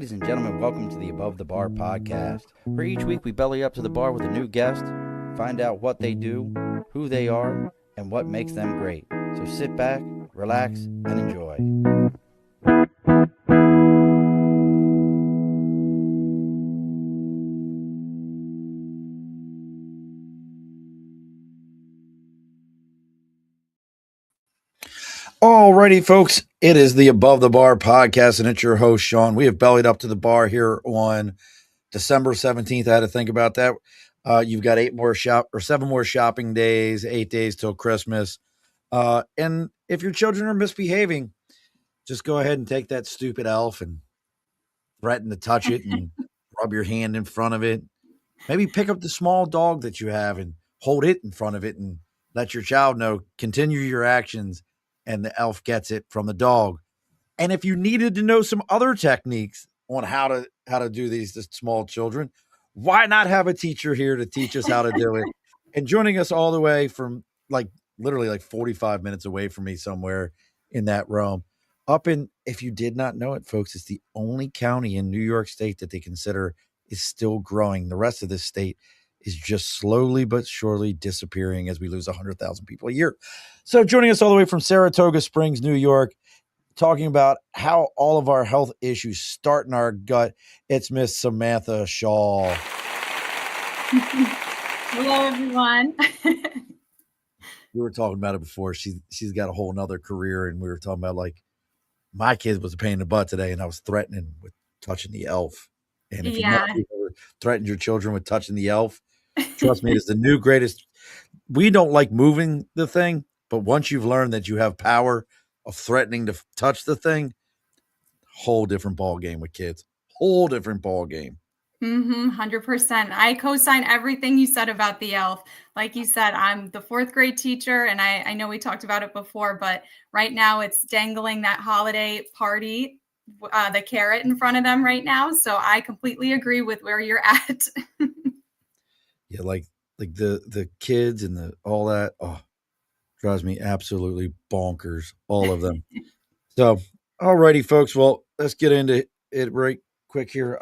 Ladies and gentlemen, welcome to the Above the Bar podcast, where each week we belly up to the bar with a new guest, find out what they do, who they are, and what makes them great. So sit back, relax, and enjoy. Alrighty, folks, it is the Above the Bar podcast, and it's your host, Sean. We have bellied up to the bar here on December 17th. I had to think about that. You've got 7 more shopping days, 8 days till Christmas. And if your children are misbehaving, just go ahead and take that stupid elf and threaten to touch it and rub your hand in front of it. Maybe pick up the small dog that you have and hold it in front of it and let your child know, continue your actions, and the elf gets it from the dog. And if you needed to know some other techniques on how to do these to small children, why not have a teacher here to teach us how to do it? And joining us all the way from literally 45 minutes away from me somewhere in that realm. If you did not know it, folks, it's the only county in New York State that they consider is still growing. The rest of this state is just slowly but surely disappearing as we lose 100,000 people a year. So joining us all the way from Saratoga Springs, New York, talking about how all of our health issues start in our gut, it's Miss Samantha Shaw. Hello, everyone. We were talking about it before. She's got a whole nother career, and we were talking about my kid was a pain in the butt today, and I was threatening with touching the elf. And if you've never threatened your children with touching the elf, trust me, it's the new greatest. We don't like moving the thing, but once you've learned that you have power of threatening to touch the thing, whole different ball game with kids. Whole different ball game. 100%. I co-sign everything you said about the elf. Like you said, I'm the 4th grade teacher, and I know we talked about it before, but right now it's dangling that holiday party, the carrot in front of them right now. So I completely agree with where you're at. Yeah, like the kids and all that. Oh, drives me absolutely bonkers. All of them. So, alrighty, folks. Well, let's get into it right quick here.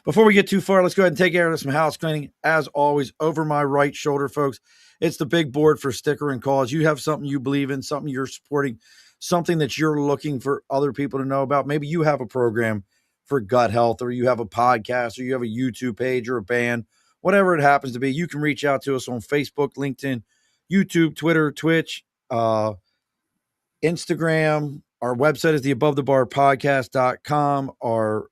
Before we get too far, let's go ahead and take care of some house cleaning. As always, over my right shoulder, folks, it's the big board for sticker and cause. You have something you believe in, something you're supporting, something that you're looking for other people to know about. Maybe you have a program for gut health, or you have a podcast, or you have a YouTube page or a band, whatever it happens to be. You can reach out to us on Facebook, LinkedIn, YouTube, Twitter, Twitch, Instagram. Our website is theabovethebarpodcast.com. Our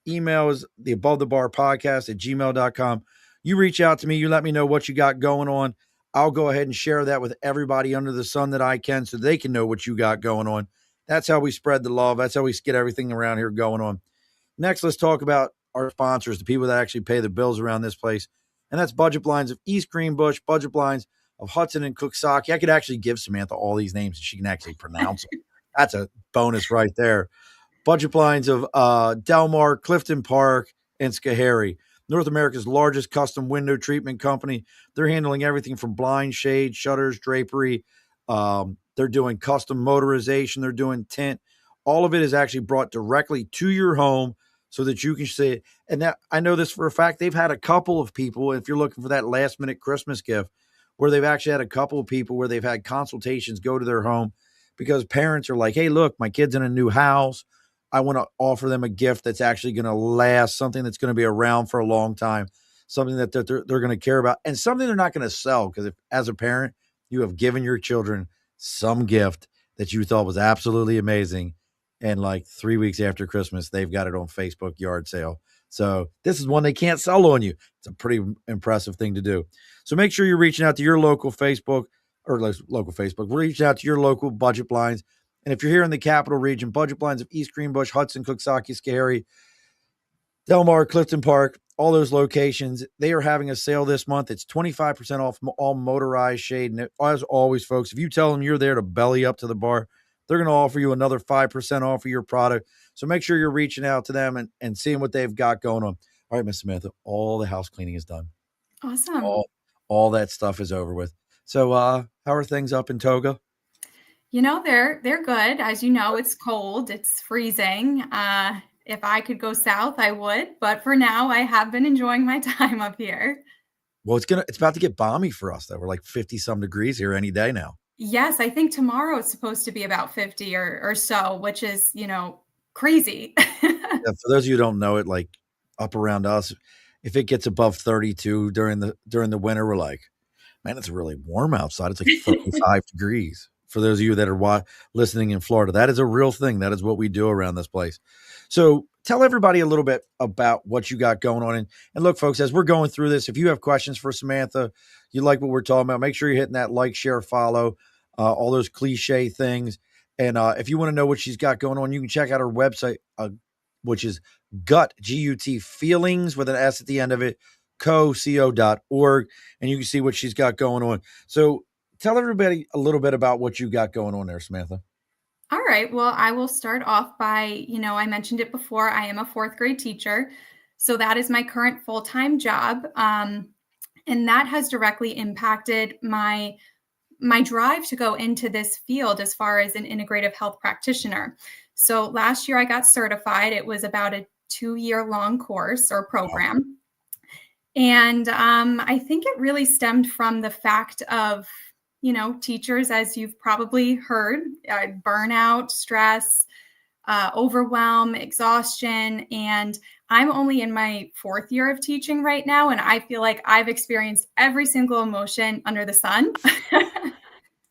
email is theabovethebarpodcast@gmail.com. You reach out to me. You let me know what you got going on. I'll go ahead and share that with everybody under the sun that I can so they can know what you got going on. That's how we spread the love. That's how we get everything around here going on. Next, let's talk about our sponsors, the people that actually pay the bills around this place. And that's Budget Blinds of East Greenbush, Budget Blinds of Hudson and Cooksaki. I could actually give Samantha all these names and she can actually pronounce them. That's a bonus right there. Budget Blinds of Delmar, Clifton Park, and Schoharie. North America's largest custom window treatment company. They're handling everything from blind, shade, shutters, drapery. They're doing custom motorization. They're doing tint. All of it is actually brought directly to your home so that you can see it. And that, I know this for a fact. They've had a couple of people, if you're looking for that last minute Christmas gift, where they've actually had a couple of people where they've had consultations go to their home because parents are like, hey, look, my kid's in a new house. I want to offer them a gift that's actually going to last, something that's going to be around for a long time, something that they're going to care about, and something they're not going to sell. Because if, as a parent, you have given your children some gift that you thought was absolutely amazing, and 3 weeks after Christmas, they've got it on Facebook yard sale. So this is one they can't sell on you. It's a pretty impressive thing to do. So make sure you're reaching out to your local Facebook. We're reaching out to your local Budget Blinds. And if you're here in the capital region, Budget Blinds of East Greenbush, Hudson, Cooksaki, Schoharie, Delmar, Clifton Park, all those locations, they are having a sale this month. It's 25% off all motorized shade. And as always, folks, if you tell them you're there to belly up to the bar, they're going to offer you another 5% off of your product. So make sure you're reaching out to them and seeing what they've got going on. All right, Miss Samantha, all the house cleaning is done. Awesome. All that stuff is over with. So how are things up in Toga? You know, they're good. As you know, it's cold. It's freezing. if I could go south, I would. But for now, I have been enjoying my time up here. Well, it's about to get balmy for us though. We're like 50 some degrees here any day now. Yes, I think tomorrow it's supposed to be about 50 or so, which is, crazy. Yeah, for those of you who don't know it, like up around us, if it gets above 32 during the winter, we're like, man, it's really warm outside. It's like 35 degrees. For those of you that are listening in Florida, that is a real thing. That is what we do around this place. So tell everybody a little bit about what you got going on. And look, folks, as we're going through this, if you have questions for Samantha, you like what we're talking about, make sure you're hitting that like, share, follow, all those cliche things. And if you want to know what she's got going on, you can check out her website, which is GUT feelings with an S at the end of it, co.org, and you can see what she's got going on. So tell everybody a little bit about what you got going on there, Samantha. All right. Well, I will start off by, I mentioned it before, I am a fourth grade teacher. So that is my current full-time job. And that has directly impacted my drive to go into this field as far as an integrative health practitioner. So last year I got certified. It was about a 2-year long course or program. And I think it really stemmed from the fact of, teachers, as you've probably heard, burnout, stress, overwhelm, exhaustion. And I'm only in my 4th year of teaching right now. And I feel like I've experienced every single emotion under the sun.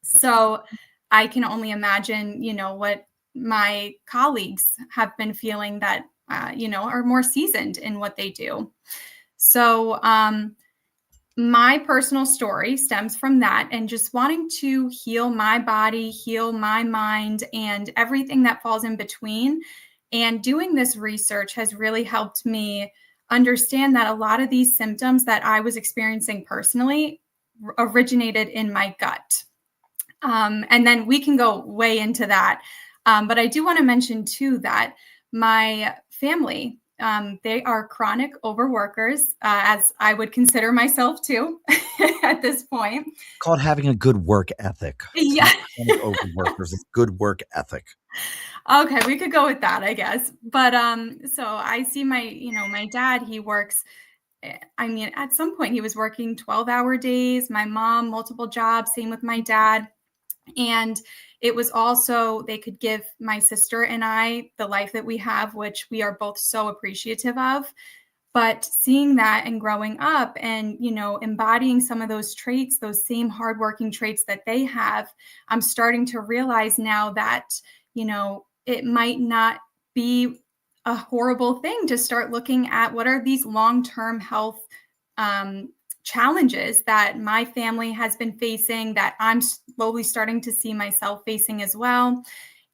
So I can only imagine, what my colleagues have been feeling that, are more seasoned in what they do. So my personal story stems from that and just wanting to heal my body, heal my mind, and everything that falls in between. And doing this research has really helped me understand that a lot of these symptoms that I was experiencing personally originated in my gut. And then we can go way into that. But I do want to mention too that my family, they are chronic overworkers, as I would consider myself too at this point. Called having a good work ethic. Yeah. Overworkers, a good work ethic. Okay, we could go with that, I guess. But so I see my dad, he works. I mean, at some point he was working 12-hour days, my mom, multiple jobs, same with my dad. And it was also, they could give my sister and I the life that we have, which we are both so appreciative of. But seeing that and growing up and, embodying some of those traits, those same hardworking traits that they have, I'm starting to realize now that, it might not be a horrible thing to start looking at what are these long-term health challenges that my family has been facing, that I'm slowly starting to see myself facing as well.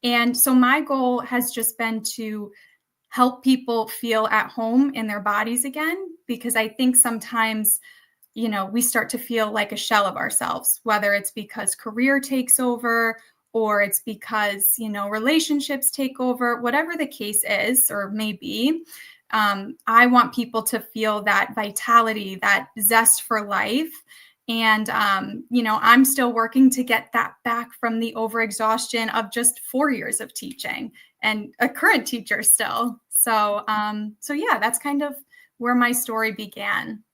And so my goal has just been to help people feel at home in their bodies again, because I think sometimes, we start to feel like a shell of ourselves, whether it's because career takes over or it's because, relationships take over, whatever the case is or may be. I want people to feel that vitality, that zest for life. And, I'm still working to get that back from the overexhaustion of just 4 years of teaching and a current teacher still. So yeah, that's kind of where my story began.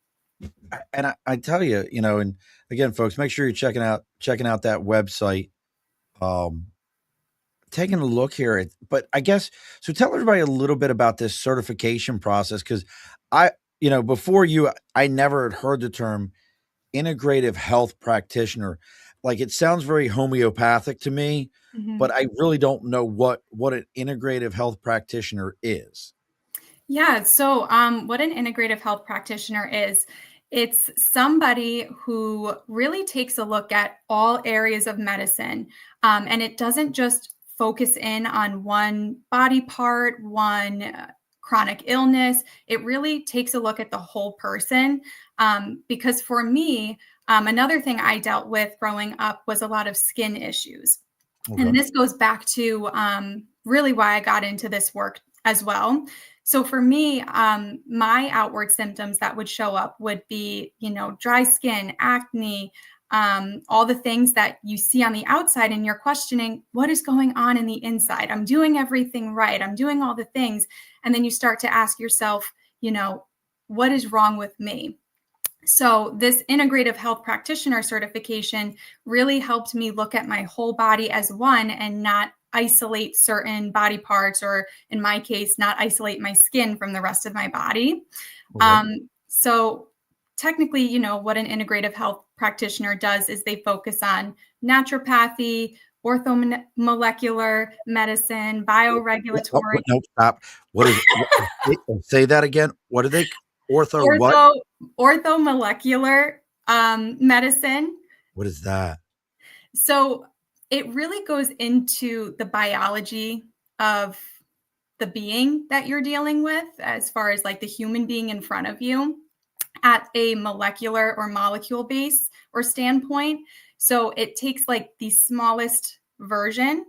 And I tell you, and again, folks, make sure you're checking out that website. Taking a look here but I guess, so tell everybody a little bit about this certification process. Cause before you, I never had heard the term integrative health practitioner. Like it sounds very homeopathic to me, but I really don't know what an integrative health practitioner is. Yeah. So what an integrative health practitioner is, it's somebody who really takes a look at all areas of medicine. And it doesn't just focus in on one body part, one chronic illness. It really takes a look at the whole person. Because for me, another thing I dealt with growing up was a lot of skin issues. Okay. And this goes back to really why I got into this work as well. So for me, my outward symptoms that would show up would be, dry skin, acne, all the things that you see on the outside, and you're questioning what is going on in the inside. I'm doing everything right. I'm doing all the things. And then you start to ask yourself, what is wrong with me? So this integrative health practitioner certification really helped me look at my whole body as one and not isolate certain body parts, or in my case, not isolate my skin from the rest of my body. Okay. So technically, what an integrative health practitioner does is they focus on naturopathy, orthomolecular medicine, bioregulatory. No, stop. What is say that again? What are they? What? Orthomolecular medicine. What is that? So it really goes into the biology of the being that you're dealing with, as far as like the human being in front of you, at a molecular or molecule base or standpoint. So it takes like the smallest version,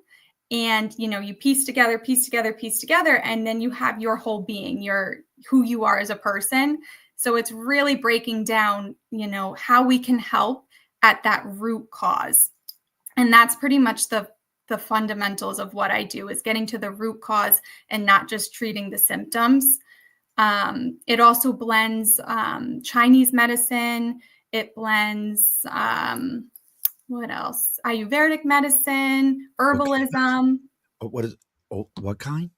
and you piece together, and then you have your whole being, who you are as a person. So it's really breaking down, how we can help at that root cause. And that's pretty much the fundamentals of what I do, is getting to the root cause and not just treating the symptoms. It also blends Chinese medicine. It blends, what else? Ayurvedic medicine, herbalism. What is? Oh, what kind?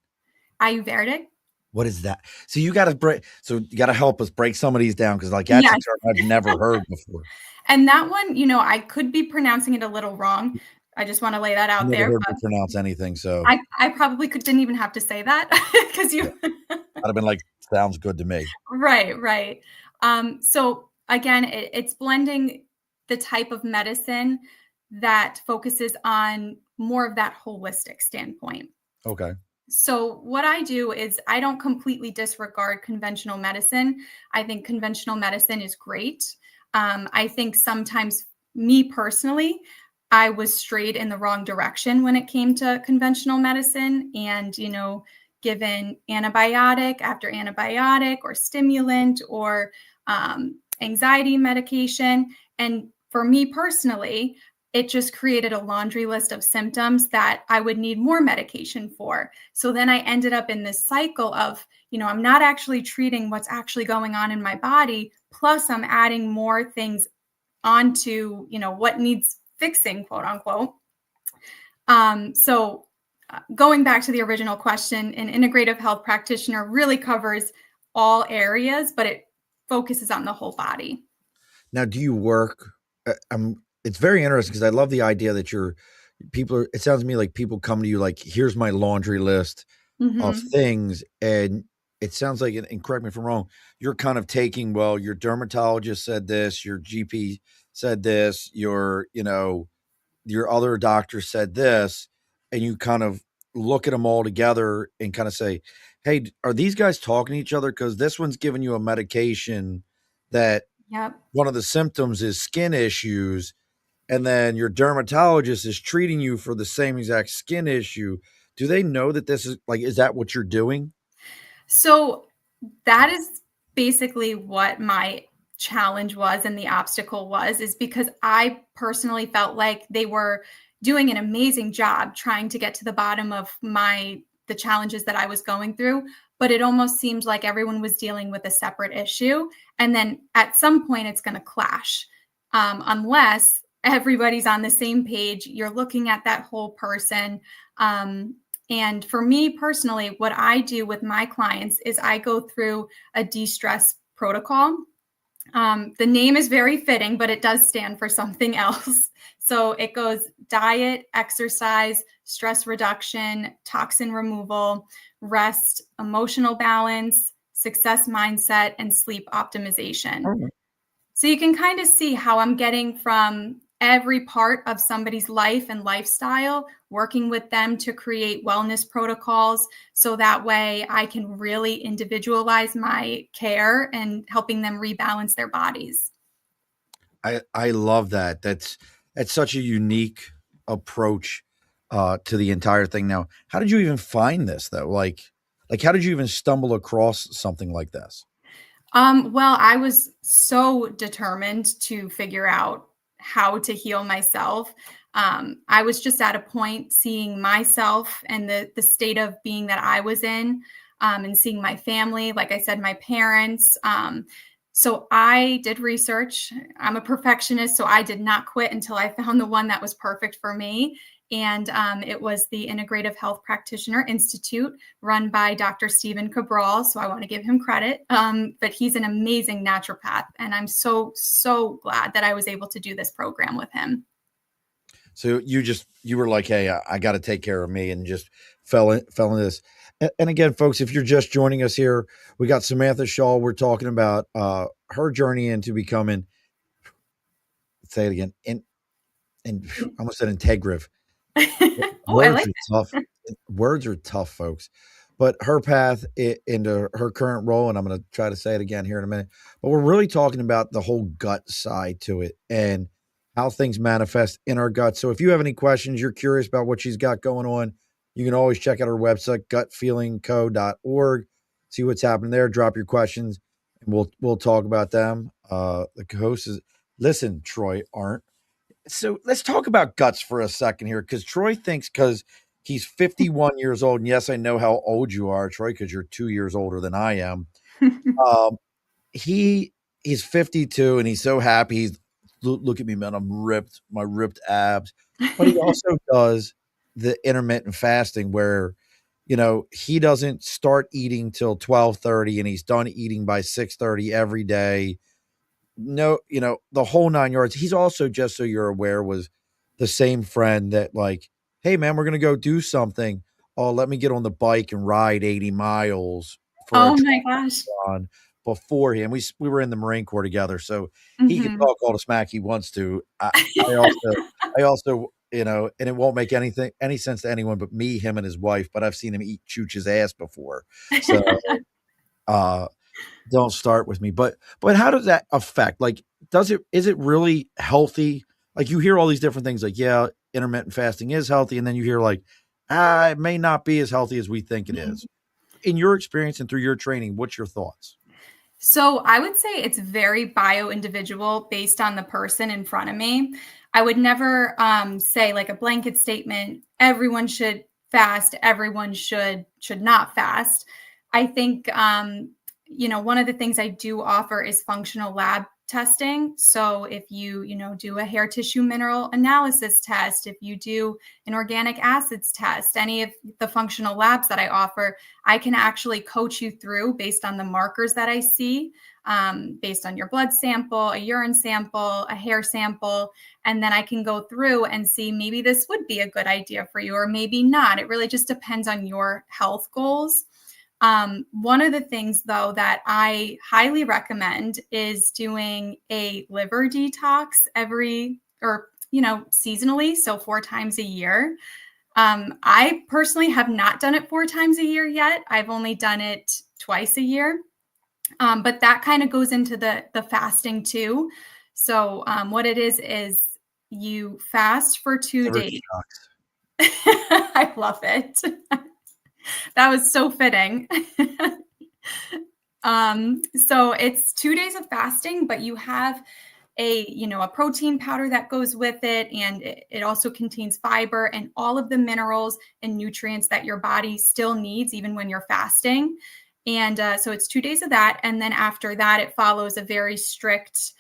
Ayurvedic. What is that? So you got to break. So you got to help us break some of these down, because that's Yes. a term I've never heard before. And that one, I could be pronouncing it a little wrong. I just want to lay that out Never there. heard you pronounce anything, so I probably didn't even have to say that, because you. I'd have been like, sounds good to me. Right. So again, it's blending the type of medicine that focuses on more of that holistic standpoint. Okay. So what I do is I don't completely disregard conventional medicine. I think conventional medicine is great. I think sometimes, me personally, I was strayed in the wrong direction when it came to conventional medicine, and, given antibiotic after antibiotic, or stimulant, or anxiety medication. And for me personally, it just created a laundry list of symptoms that I would need more medication for. So then I ended up in this cycle of, I'm not actually treating what's actually going on in my body. Plus I'm adding more things onto, what needs fixing, quote unquote. So going back to the original question, an integrative health practitioner really covers all areas, but it focuses on the whole body. Now, do you work? It's very interesting, because I love the idea that it sounds to me like people come to you like, here's my laundry list of things. And it sounds like, and correct me if I'm wrong, you're kind of taking, well, your dermatologist said this, your GP said this, your other doctor said this, and you kind of look at them all together and kind of say, hey, are these guys talking to each other? Because this one's giving you a medication that Yep. one of the symptoms is skin issues, and then your dermatologist is treating you for the same exact skin issue. Do they know that this is is that what you're doing? So that is basically what my challenge was, and the obstacle was, is because I personally felt like they were doing an amazing job trying to get to the bottom of the challenges that I was going through, but it almost seemed like everyone was dealing with a separate issue. And then at some point it's going to clash, unless everybody's on the same page. You're looking at that whole person. And for me personally, what I do with my clients is I go through a de-stress protocol. The name is very fitting, but it does stand for something else. So it goes diet, exercise, stress reduction, toxin removal, rest, emotional balance, success mindset, and sleep optimization. Oh. So you can kind of see how I'm getting from every part of somebody's life and lifestyle, working with them to create wellness protocols. So that way I can really individualize my care and helping them rebalance their bodies. I love that. That's such a unique approach to the entire thing. Now, how did you even find this though? How did you even stumble across something like this? Well, I was so determined to figure out how to heal myself. I was just at a point seeing myself and the state of being that I was in, and seeing my family, like I said, my parents. So I did research. I'm a perfectionist, so I did not quit until I found the one that was perfect for me. And it was the Integrative Health Practitioner Institute, run by Dr. Stephen Cabral. So I want to give him credit. But he's an amazing naturopath. And I'm so, so glad that I was able to do this program with him. So you were like, hey, I got to take care of me, and just fell in this. And again, folks, if you're just joining us here, we got Samantha Shaw. We're talking about her journey into becoming, say it again, and I almost said integrative. Oh, I Words like are tough. Words are tough, folks. But her path into her current role, and I'm going to try to say it again here in a minute, but we're really talking about the whole gut side to it and how things manifest in our gut. So if you have any questions, you're curious about what she's got going on, you can always check out her website, gutfeelingco.org, see what's happening there, drop your questions, and we'll talk about them. The host is, listen, Troy Arndt. So let's talk about guts for a second here, because Troy thinks because he's 51 years old, and yes, I know how old you are, Troy, because you're 2 years older than I am. Um, he's 52, and he's so happy. He's look at me, man. I'm ripped, my ripped abs. But he also does the intermittent fasting where, he doesn't start eating till 12:30, and he's done eating by 6:30 every day. No, the whole 9 yards. He's also, just so you're aware, was the same friend that, like, "Hey, man, we're gonna go do something. Oh, let me get on the bike and ride 80 miles for a Oh my gosh. triathlon beforehand." We were in the Marine Corps together, so he can Mhm. talk all the smack he wants to. I also, and it won't make any sense to anyone but me, him, and his wife, but I've seen him eat Chooch's ass before. So, uh don't start with me. But how does that affect? Like, is it really healthy? Like, you hear all these different things like, yeah, intermittent fasting is healthy, and then you hear like, it may not be as healthy as we think it is. In your experience and through your training, what's your thoughts? So I would say it's very bio individual based on the person in front of me. I would never say like a blanket statement. Everyone should fast. Everyone should not fast. I think one of the things I do offer is functional lab testing. So if you do a hair tissue mineral analysis test, if you do an organic acids test, any of the functional labs that I offer, I can actually coach you through based on the markers that I see, based on your blood sample, a urine sample, a hair sample. And then I can go through and see maybe this would be a good idea for you or maybe not. It really just depends on your health goals. One of the things, though, that I highly recommend is doing a liver detox seasonally, so 4 times a year. I personally have not done it 4 times a year yet. I've only done it twice a year. But that kind of goes into the fasting too. So what it is you fast for two Liver days. detox. I love it. That was so fitting. So it's 2 days of fasting, but you have a protein powder that goes with it, and it also contains fiber and all of the minerals and nutrients that your body still needs even when you're fasting. And so it's 2 days of that, and then after that it follows a very strict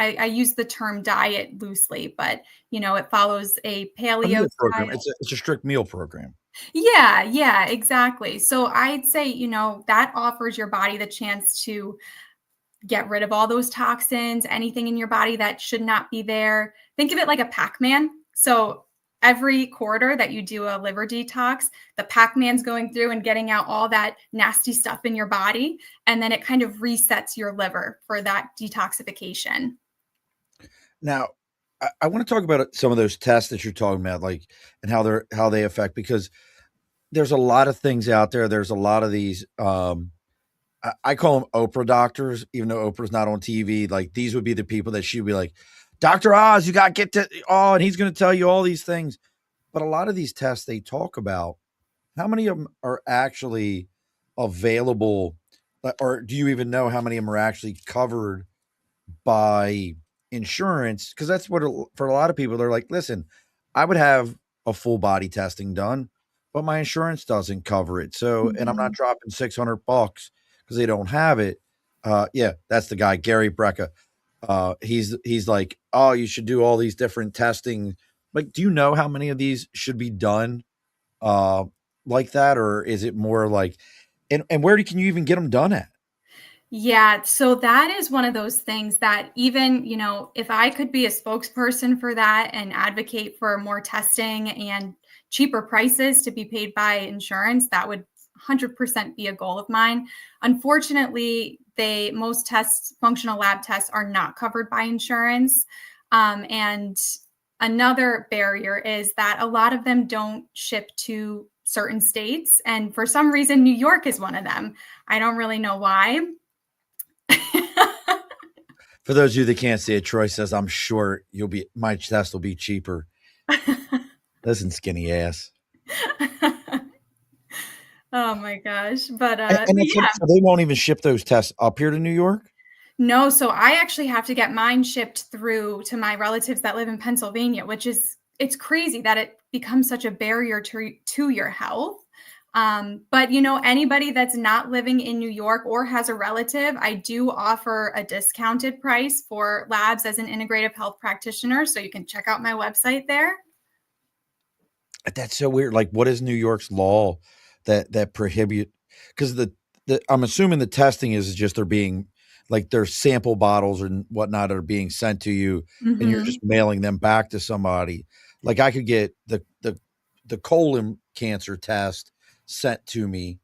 I use the term diet loosely, but it follows a A paleo meal program. style. It's a strict meal program. Yeah, exactly. So I'd say, that offers your body the chance to get rid of all those toxins, anything in your body that should not be there. Think of it like a Pac-Man. So every quarter that you do a liver detox, the Pac-Man's going through and getting out all that nasty stuff in your body. And then it kind of resets your liver for that detoxification. Now, I want to talk about some of those tests that you're talking about, like, and how they affect, because there's a lot of things out there. There's a lot of these I call them Oprah doctors, even though Oprah's not on TV. Like, these would be the people that she'd be like, Dr. Oz, you got to get to, and he's going to tell you all these things. But a lot of these tests they talk about, how many of them are actually available? Or do you even know how many of them are actually covered by insurance, because that's what for a lot of people, they're like, listen, I would have a full body testing done, but my insurance doesn't cover it. So, and I'm not Mhm. dropping $600 because they don't have it. Yeah, that's the guy, Gary Brecka. He's like, oh, you should do all these different testing. Like, do you know how many of these should be done uh like that, or is it more like, and where can you even get them done at? Yeah, so that is one of those things that even, if I could be a spokesperson for that and advocate for more testing and cheaper prices to be paid by insurance, that would 100% be a goal of mine. Unfortunately, most tests, functional lab tests, are not covered by insurance. And another barrier is that a lot of them don't ship to certain states. And for some reason, New York is one of them. I don't really know why. For those of you that can't see it, Troy says, I'm sure my test will be cheaper. Listen, skinny ass. Oh my gosh. But And that's yeah. so they won't even ship those tests up here to New York? No, so I actually have to get mine shipped through to my relatives that live in Pennsylvania, which is it's crazy that it becomes such a barrier to your health. But anybody that's not living in New York or has a relative, I do offer a discounted price for labs as an integrative health practitioner. So you can check out my website there. That's so weird. Like, what is New York's law that prohibute? Because the I'm assuming the testing is just they're being like their sample bottles and whatnot are being sent to you, and you're Hmm. just mailing them back to somebody. Like, I could get the colon cancer test sent to me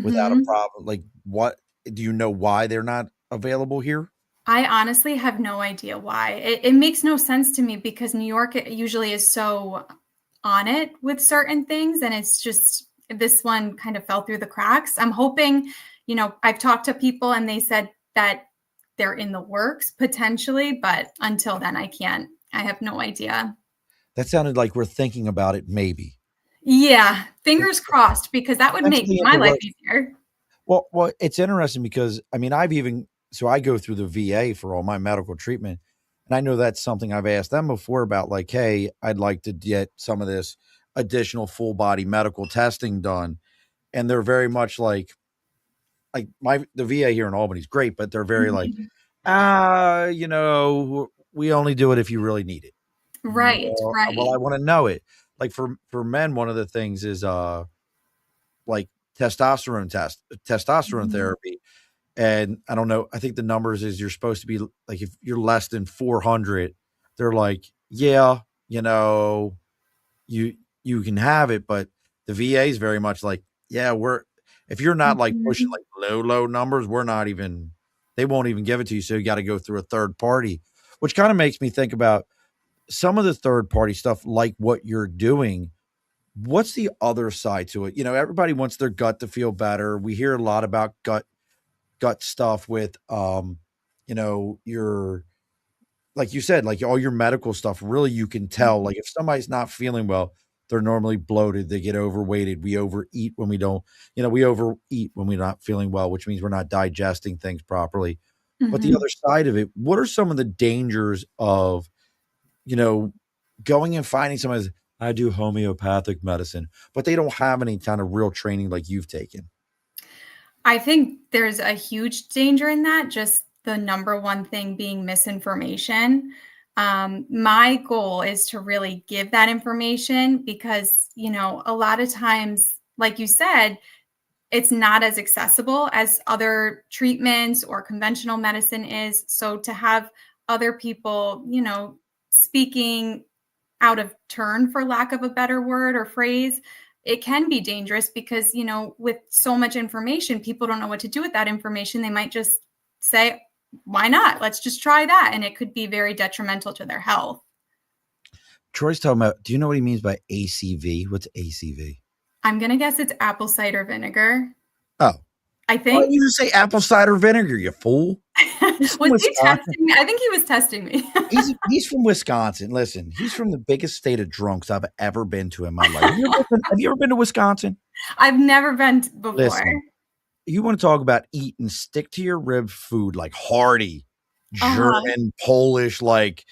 without a Hmm. problem. Like, what do you know why they're not available here? I honestly have no idea why. It makes no sense to me because New York usually is so on it with certain things, and it's just this one kind of fell through the cracks. I'm hoping, I've talked to people and they said that they're in the works potentially, but until then, I can't. I have no idea. That sounded like we're thinking about it, maybe. Yeah, fingers crossed because that would make Potentially in my the life works. easier. Well, it's interesting because I mean, I go through the VA for all my medical treatment, and I know that's something I've asked them before about, like, hey, I'd like to get some of this additional full body medical testing done, and they're very much like the VA here in Albany is great, but they're very like, Mhm. we only do it if you really need it. Right, Well, right. I want to know it. Like for men, one of the things is like testosterone Mhm. therapy. And I don't know, I think the numbers is you're supposed to be like, if you're less than 400, they're like, yeah, you know, you you can have it, but the VA is very much like, yeah, if you're not like pushing Mhm. like low numbers, they won't even give it to you. So you got to go through a third party, which kind of makes me think about some of the third party stuff, like what you're doing. What's the other side to it? Everybody wants their gut to feel better. We hear a lot about gut stuff with your, like you said, like all your medical stuff. Really, you can tell, Mhm. like, if somebody's not feeling well, they're normally bloated, they get overweighted, we overeat when we don't, we overeat when we're not feeling well, which means we're not digesting things properly. But the Mhm. other side of it, what are some of the dangers of, you know going and finding someone, I do homeopathic medicine, but they don't have any kind of real training like you've taken? I think there's a huge danger in that, just the number one thing being misinformation. My goal is to really give that information because, a lot of times, like you said, it's not as accessible as other treatments or conventional medicine is. So to have other people, speaking out of turn, for lack of a better word or phrase, it can be dangerous because, with so much information, people don't know what to do with that information. They might just say, why not? Let's just try that. And it could be very detrimental to their health. Troy's talking about, do you know what he means by ACV? What's ACV? I'm going to guess it's apple cider vinegar. Oh, I why think. didn't you just say apple cider vinegar, you fool? He's from Was he Wisconsin. testing me? I think he was testing me. He's from Wisconsin. Listen, he's from the biggest state of drunks I've ever been to in my life. Have you ever been to Wisconsin? I've never been before. Listen, you wanna talk about eating stick to your rib food like hearty. Uh-huh. German, Polish, like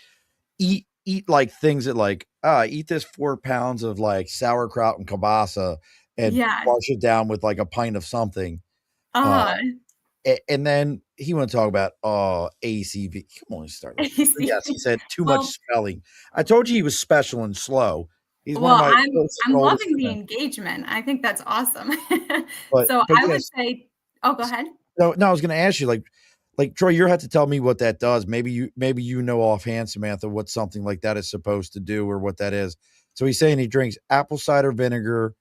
eat like things that like, eat this 4 pounds of like sauerkraut and kielbasa and Yeah. wash it down with like a pint of something. Uh, Uh-huh. and then he wanna talk about, ACV. Come on, start like yes, he AC. said too much Well spelling. I told you he was special and slow. He's one of well, my closest and I'm oldest loving the friends. engagement. I think that's awesome. So But I would yes, say oh, go ahead. no, I was gonna ask you, like, Troy, you have to tell me what that does. Maybe you know offhand, Samantha, what something like that is supposed to do or what that is. So he's saying he drinks apple cider vinegar,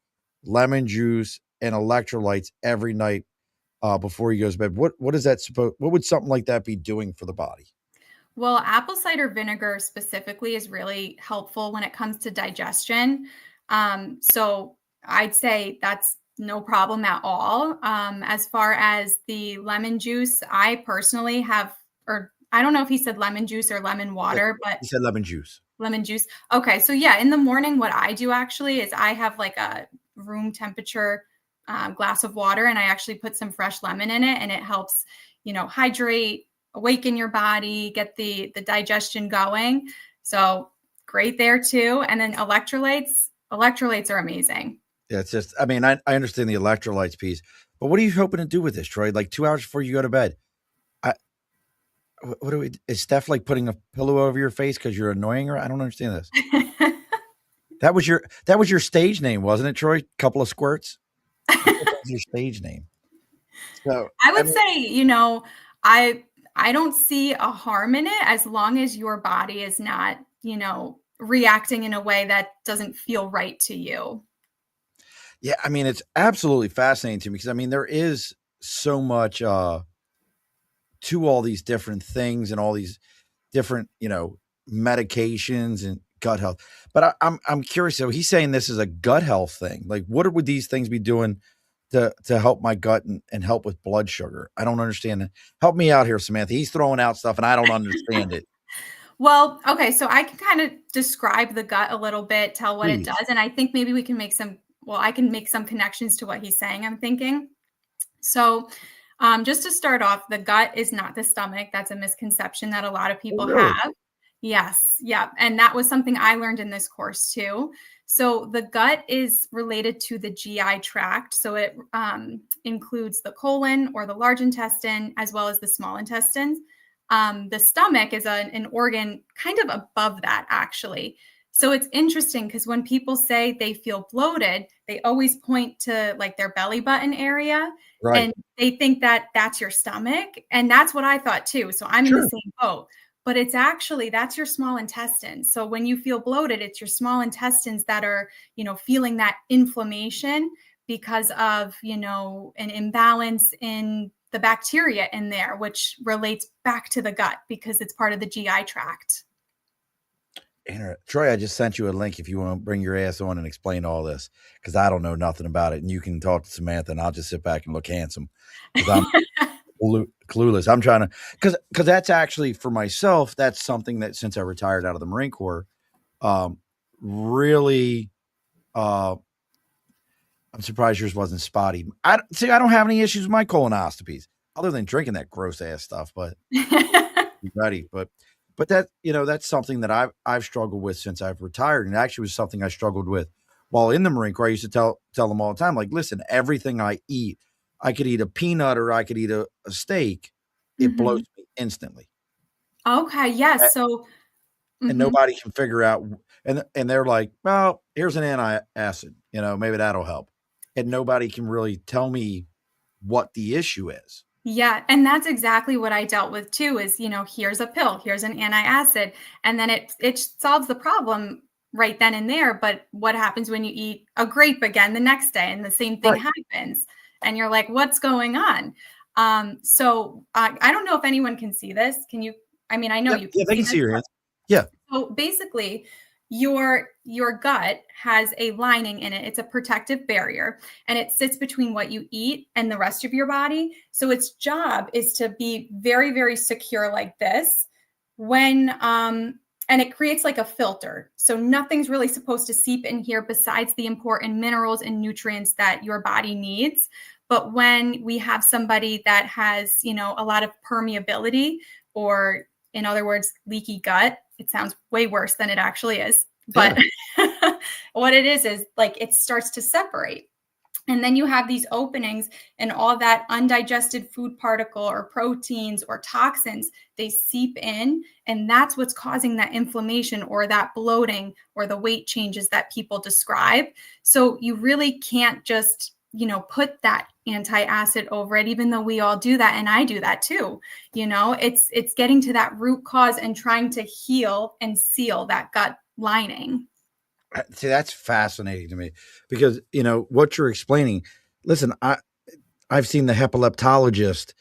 lemon juice, and electrolytes every night, before he goes to bed. What is that supposed what would something like that be doing for the body? Well, apple cider vinegar specifically is really helpful when it comes to digestion. So I'd say that's no problem at all. As far as the lemon juice, I personally have, or I don't know if he said lemon juice or lemon Yeah, water, but he said lemon juice. lemon juice. Okay, so yeah, in the morning, what I do actually is I have like a room temperature glass of water, and I actually put some fresh lemon in it, and it helps, hydrate, awaken your body, get the digestion going. So great there too. And then electrolytes. Electrolytes are amazing. Yeah, it's just I mean, I understand the electrolytes piece, but what are you hoping to do with this, Troy? Like 2 hours before you go to bed? I what do we is Steph like putting a pillow over your face because 'cause you're annoying her? I don't understand this. That was your stage name, wasn't it, Troy? Couple of squirts? I thought that was your stage name. So, I I would mean say, I I don't see a harm in it as long as your body is not, reacting in a way that doesn't feel right to you. yeah, I mean, it's absolutely fascinating to me because, I mean, there is so much, to all these different things and all these different, medications and gut health. But I'm curious, so he's saying this is a gut health thing. Like, what would these things be doing to help my gut and help with blood sugar? I don't understand that. Help me out here, Samantha. He's throwing out stuff and I don't understand it. Well, okay, so I can kind of describe the gut a little bit, tell what it Please. does, and I think maybe we can make some well, I can make some connections to what he's saying, I'm thinking. So, just to start off, the gut is not the stomach. That's a misconception that a lot of Oh, people really? have. Yes, yeah, and that was something I learned in this course too. So, the gut is related to the GI tract. So, it includes the colon or the large intestine, as well as the small intestines. The stomach is an organ kind of above that, actually. So it's interesting because when people say they feel bloated, they always point to like their belly button area Right. and they think that that's your stomach. And that's what I thought too. So I'm in the Sure. same boat. But it's actually that's your small intestines. So when you feel bloated, it's your small intestines that are, feeling that inflammation because of, an imbalance in the bacteria in there, which relates back to the gut because it's part of the GI tract. Troy, I just sent you a link if you want to bring your ass on and explain all this because I don't know nothing about it. And you can talk to Samantha and I'll just sit back and look handsome because I'm clueless. I'm trying to because that's actually for myself. That's something that since I retired out of the Marine Corps, um, really, uh, I'm surprised yours wasn't spotty. I see. I don't have any issues with my colonoscopies other than drinking that gross ass stuff. But be ready. But that that's something that I've struggled with since I've retired, and it actually was something I struggled with while in the Marine Corps. I used to tell them all the time, like, listen, everything I eat, I could eat a peanut or I could eat a steak, it blows Mhm. me instantly. Okay, yes. So And mhm. nobody can figure out and they're like, "Well, here's an antacid, maybe that'll help." And nobody can really tell me what the issue is. Yeah, and that's exactly what I dealt with too is, here's a pill, here's an antacid, and then it solves the problem right then and there, but what happens when you eat a grape again the next day and the same thing Right. happens? And you're like, "What's going on?" So, I don't know if anyone can see this. Can you I mean, I know Yep. you Yeah, can they see can see this. your hands. Yeah. So basically, your gut has a lining in it. It's a protective barrier and it sits between what you eat and the rest of your body. So its job is to be very, very secure like this when and it creates like a filter. So nothing's really supposed to seep in here besides the important minerals and nutrients that your body needs. But when we have somebody that has, a lot of permeability or in other words, leaky gut. It sounds way worse than it actually is. Yeah. But what it is like it starts to separate. And then you have these openings, and all that undigested food particle or proteins or toxins, they seep in. And that's what's causing that inflammation or that bloating or the weight changes that people describe. So you really can't just, put that anti-acid over it, even though we all do that. And I do that too. It's getting to that root cause and trying to heal and seal that gut lining. See, that's fascinating to me because, what you're explaining, listen, I've seen the epileptologist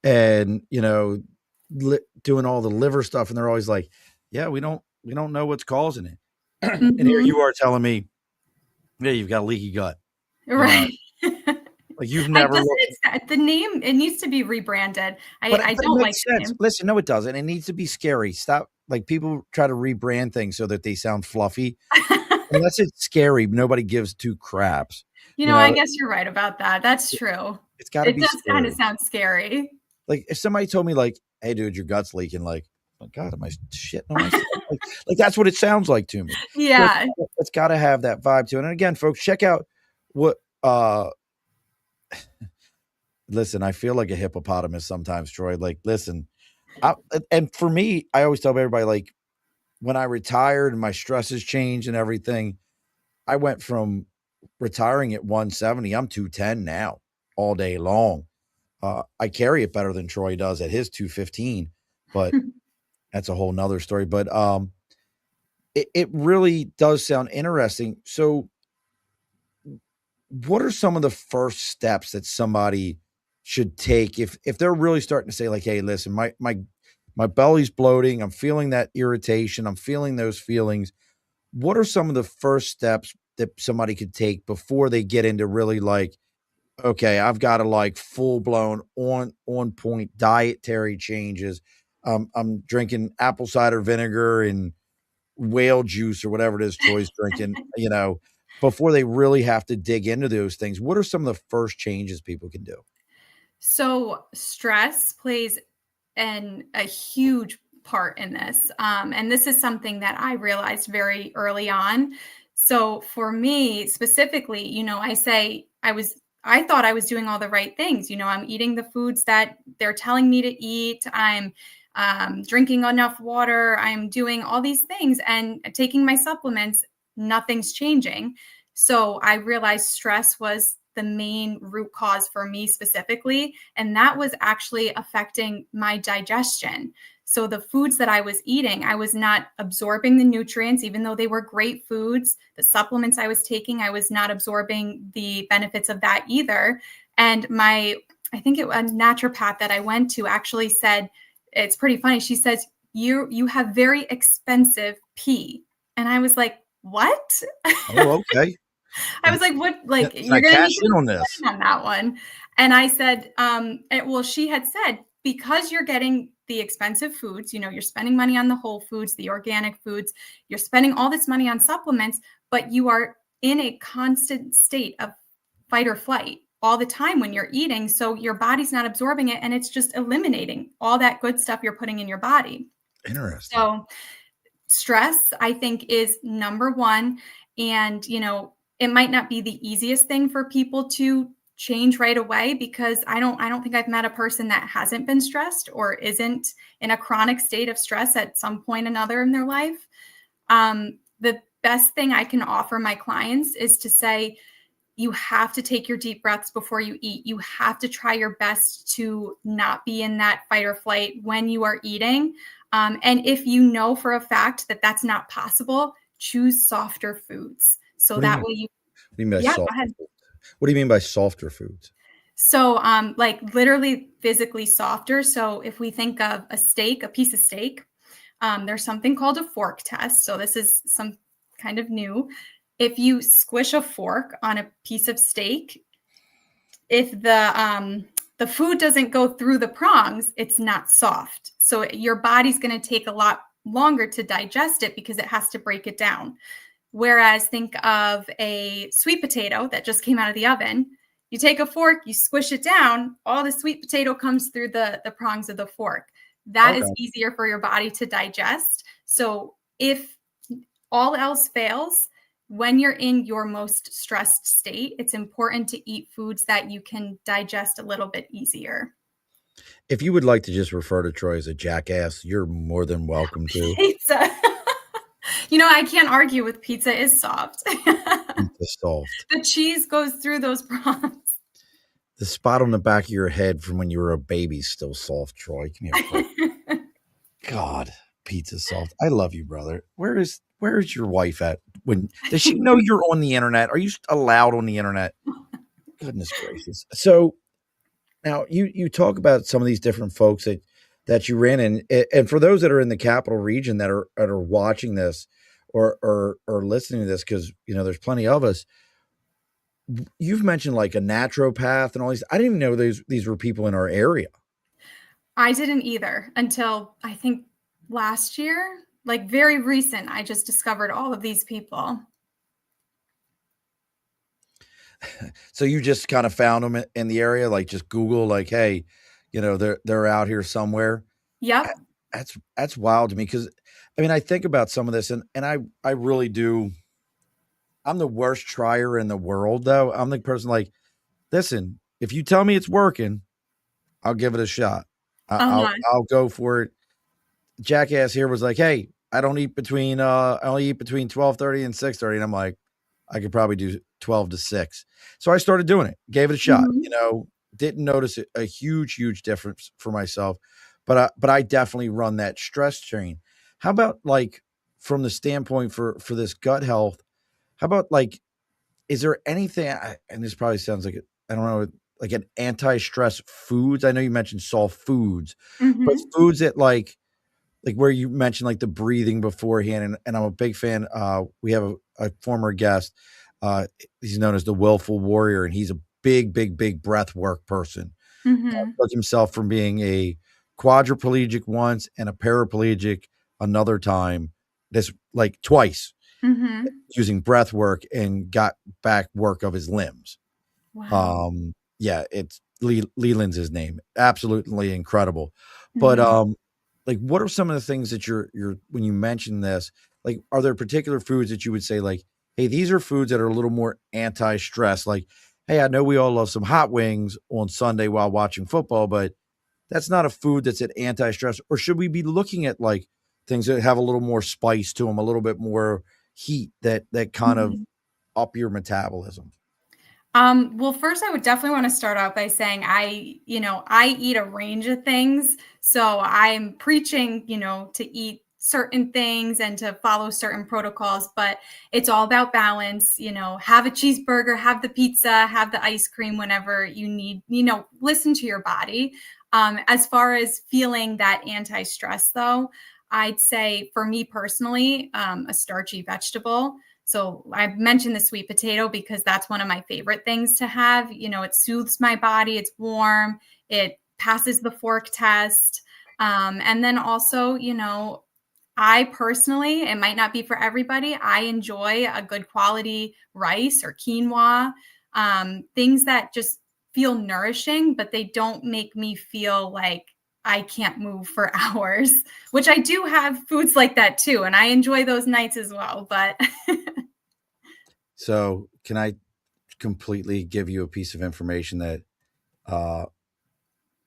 and, doing all the liver stuff. And they're always like, yeah, we don't know what's causing it. And here you are telling me, yeah, you've got a leaky gut. Right. Like you've never the name, it needs to be rebranded. I but don't it like makes the sense. name. Listen, no, it doesn't. It needs to be scary. Stop. Like people try to rebrand things so that they sound fluffy. Unless it's scary, nobody gives two craps. I guess you're right about that. That's true. It's got to be It does kind of scary. sound scary. Like if somebody told me like, hey dude, your gut's leaking, like, oh God, am I shitting on myself? like that's what it sounds like to me. Yeah. So it's got to have that vibe to it. And again, folks, check out what listen, I feel like a hippopotamus sometimes, Troy. Like, listen, and for me, I always tell everybody, like, when I retired and my stresses changed and everything, I went from retiring at 170. I'm 210 now all day long. I carry it better than Troy does at his 215, but that's a whole nother story. But it really does sound interesting. So what are some of the first steps that somebody should take if they're really starting to say like, hey, listen, my belly's bloating, I'm feeling that irritation, I'm feeling those feelings. What are some of the first steps that somebody could take before they get into really like, okay, I've got to like full blown on point dietary changes. I'm drinking apple cider vinegar and whale juice or whatever it is Troy's drinking, before they really have to dig into those things. What are some of the first changes people can do? So stress plays a huge part in this. And this is something that I realized very early on. So for me specifically, I thought I was doing all the right things. I'm eating the foods that they're telling me to eat. I'm drinking enough water. I'm doing all these things and taking my supplements. Nothing's changing. So I realized stress was the main root cause for me specifically. And that was actually affecting my digestion. So the foods that I was eating, I was not absorbing the nutrients, even though they were great foods. The supplements I was taking, I was not absorbing the benefits of that either. And a naturopath that I went to actually said, it's pretty funny. She says, you have very expensive pee. And I was like, what? Oh, okay. I was like, what? Like, Can you're I going to cash need in to on this? explain on that one. And I said, she had said, because you're getting the expensive foods, you're spending money on the whole foods, the organic foods, you're spending all this money on supplements, but you are in a constant state of fight or flight all the time when you're eating. So your body's not absorbing it and it's just eliminating all that good stuff you're putting in your body. Interesting. So stress, I think, is number one. And, it might not be the easiest thing for people to change right away, because I don't think I've met a person that hasn't been stressed or isn't in a chronic state of stress at some point or another in their life. The best thing I can offer my clients is to say, you have to take your deep breaths before you eat. You have to try your best to not be in that fight or flight when you are eating. And if you know for a fact that that's not possible, choose softer foods. So What do you that mean? way you, What do you mean by yeah, go softer ahead. foods? What do you mean by softer foods? So, like literally physically softer. So if we think of a steak, a piece of steak, there's something called a fork test. So this is some kind of new. If you squish a fork on a piece of steak, if the food doesn't go through the prongs, it's not soft. So your body's going to take a lot longer to digest it because it has to break it down. Whereas think of a sweet potato that just came out of the oven. You take a fork, you squish it down, all the sweet potato comes through the prongs of the fork. That is Okay. easier for your body to digest. So if all else fails, when you're in your most stressed state, it's important to eat foods that you can digest a little bit easier. If you would like to just refer to Troy as a jackass, you're more than welcome to. Pizza. I can't argue with pizza is soft. Pizza soft. The cheese goes through those prawns. The spot on the back of your head from when you were a baby's still soft, Troy. Give me a break. God, pizza soft. I love you, brother. Where is your wife at? When does she know you're on the internet? Are you allowed on the internet? Goodness gracious. So now you talk about some of these different folks that you ran in, and for those that are in the capital region that are watching this or listening to this, because there's plenty of us. You've mentioned like a naturopath and all these. I didn't even know these were people in our area. I didn't either until I think last year, like very recent. I just discovered all of these people. So you just kind of found them in the area, like just Google, like, hey, they're out here somewhere. Yep. That- That's wild to me because I mean I think about some of this and I really do. I'm the worst trier in the world, though. I'm the person like, listen, if you tell me it's working, I'll give it a shot. I'll Uh-huh. I'll go for it. Jackass here was like, hey, I only eat between 12:30 and 6:30. And I'm like, I could probably do 12 to 6. So I started doing it, gave it a shot, Mhm. didn't notice a huge, huge difference for myself. But I definitely run that stress train. How about like from the standpoint for this gut health? How about like is there anything and this probably sounds like I don't know, like an anti-stress foods? I know you mentioned soft foods, but Mhm. foods that like where you mentioned like the breathing beforehand, and I'm a big fan. We have a former guest. He's known as the Willful Warrior, and he's a big, big, big breath work person. Mhm. Took himself from being a quadriplegic once and a paraplegic another time. This like twice Mhm. using breath work and got back work of his limbs. Wow. Yeah, it's Leland's his name. Absolutely incredible. But, Mhm. like, what are some of the things that you're when you mention this, like, are there particular foods that you would say, like, "Hey, these are foods that are a little more anti-stress," like, "Hey, I know we all love some hot wings on Sunday while watching football, but that's not a food that's an anti-stress," or should we be looking at, like, things that have a little more spice to them, a little bit more heat that kind of Mhm. up your metabolism? Well, first, I would definitely want to start out by saying I eat a range of things. So I'm preaching, to eat certain things and to follow certain protocols, but it's all about balance. Have a cheeseburger, have the pizza, have the ice cream whenever you need, listen to your body. As far as feeling that anti stress, though, I'd say for me personally, a starchy vegetable. So I mentioned the sweet potato because that's one of my favorite things to have. It soothes my body, it's warm, it passes the fork test. And then also, I personally, it might not be for everybody, I enjoy a good quality rice or quinoa, things that just feel nourishing, but they don't make me feel like I can't move for hours, which I do have foods like that too. And I enjoy those nights as well. But So, can I completely give you a piece of information that uh,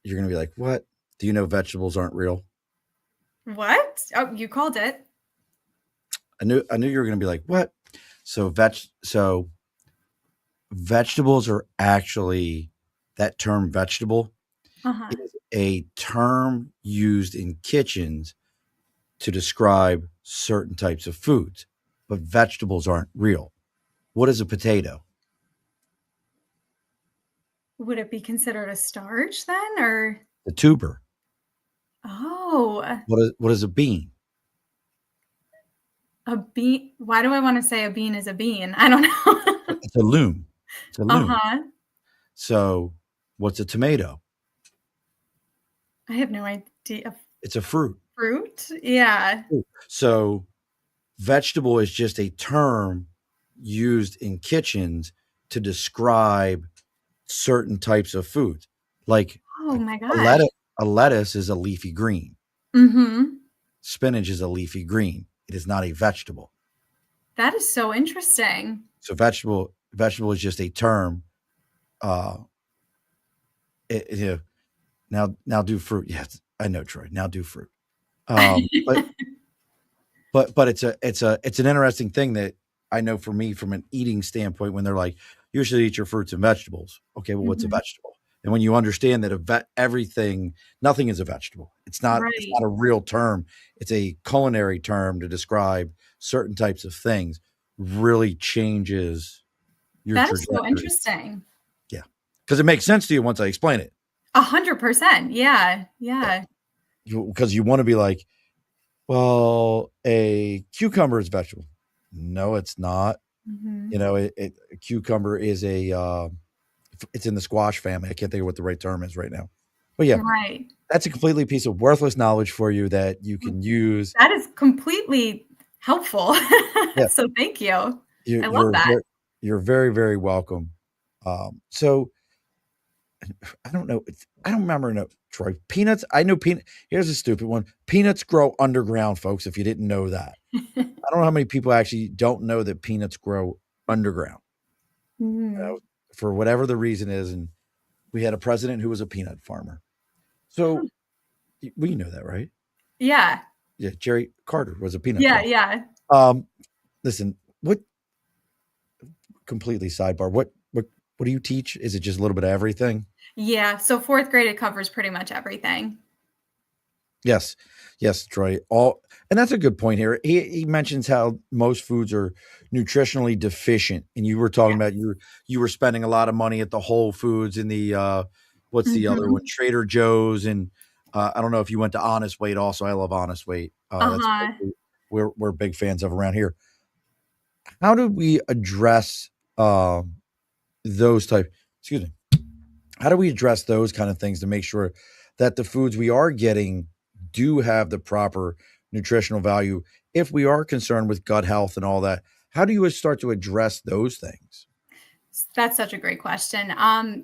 you're going to be like, "What? Do you know vegetables aren't real?" what? Oh, you called it. I knew you were going to be like, "What?" So vegetables are actually that term vegetable Uh-huh. is a term used in kitchens to describe certain types of foods, but vegetables aren't real. What is a potato? Would it be considered a starch then, or The tuber. oh, What is a bean? a bean? Why do I want to say a bean is a bean? I don't know. It's a loom. It's a loom. Uh-huh. So, what's a tomato? I have no idea. It's a fruit. Fruit? Yeah. So, vegetable is just a term used in kitchens to describe certain types of foods. Like Oh my a gosh. lettuce, a lettuce is a leafy green. Mm-hmm. Spinach is a leafy green. It is not a vegetable. That is so interesting. So vegetable is just a term. Uh, you know, now do fruit. Yes, I know, Troy. Now do fruit. But it's an interesting thing that I know for me from an eating standpoint when they're like, you should eat your fruits and vegetables. Okay, well, what's a Mhm. vegetable? And when you understand that nothing is a vegetable. It's Right. not a real term. It's a culinary term to describe certain types of things. Really changes your That is so trajectory. interesting. Yeah, because it makes sense to you once I explain it. 100%. Yeah. Yeah. Because you want to be like, well, a cucumber is a vegetable. No, it's not. Mhm. You know, a cucumber is it's in the squash family. I can't think of what the right term is right now. But yeah, Right. that's a completely piece of worthless knowledge for you that you can use. That is completely helpful. Yeah, So thank you. you, I love you're that. very, you're very, very welcome. So I don't know. I don't remember. No, Troy, peanuts. I know peanut. Here's a stupid one. Peanuts grow underground, folks. If you didn't know that, I don't know how many people actually don't know that peanuts grow underground. You know, Mhm. for whatever the reason is, and we had a president who was a peanut farmer. So well, you know that, right? Yeah. Yeah, Jerry Carter was a peanut Yeah, farmer. yeah. Um, listen, what completely sidebar. What do you teach? Is it just a little bit of everything? Yeah, so 4th grade, it covers pretty much everything. Yes. Yes, Troy. All and that's a good point here. He mentions how most foods are nutritionally deficient. And you were talking about Yes. you were spending a lot of money at the Whole Foods in the what's the other one? Mhm. Trader Joe's and I don't know if you went to Honest Weight also. I love Honest Weight. That's a place Uh-huh. we're big fans of around here. How do we address those type excuse me. How do we address those kind of things to make sure that the foods we are getting do have the proper nutritional value if we are concerned with gut health and all that? How do you start to address those things? That's such a great question.